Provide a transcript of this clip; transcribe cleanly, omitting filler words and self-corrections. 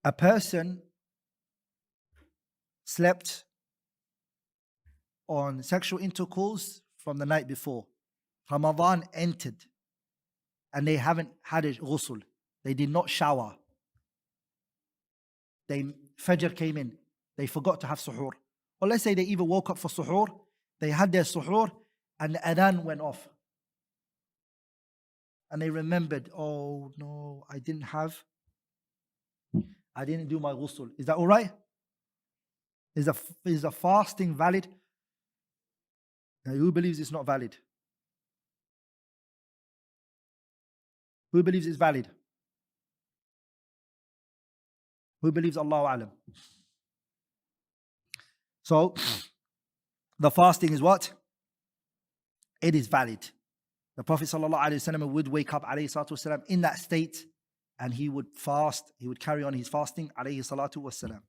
A person slept on sexual intercourse from the night before. Ramadan entered and they haven't had a ghusl. They did not shower. Fajr came in. They forgot to have suhoor. Or let's say they even woke up for suhoor. They had their suhoor and the adhan went off. And they remembered, oh no, I didn't do my ghusl. Is that all right? Is the fasting valid? Now, who believes it's not valid? Who believes it's valid? Who believes Allahu Alam? So, the fasting is what? It is valid. The Prophet ﷺ would wake up ﷺ in that state and he would fast, he would carry on his fasting ﷺ.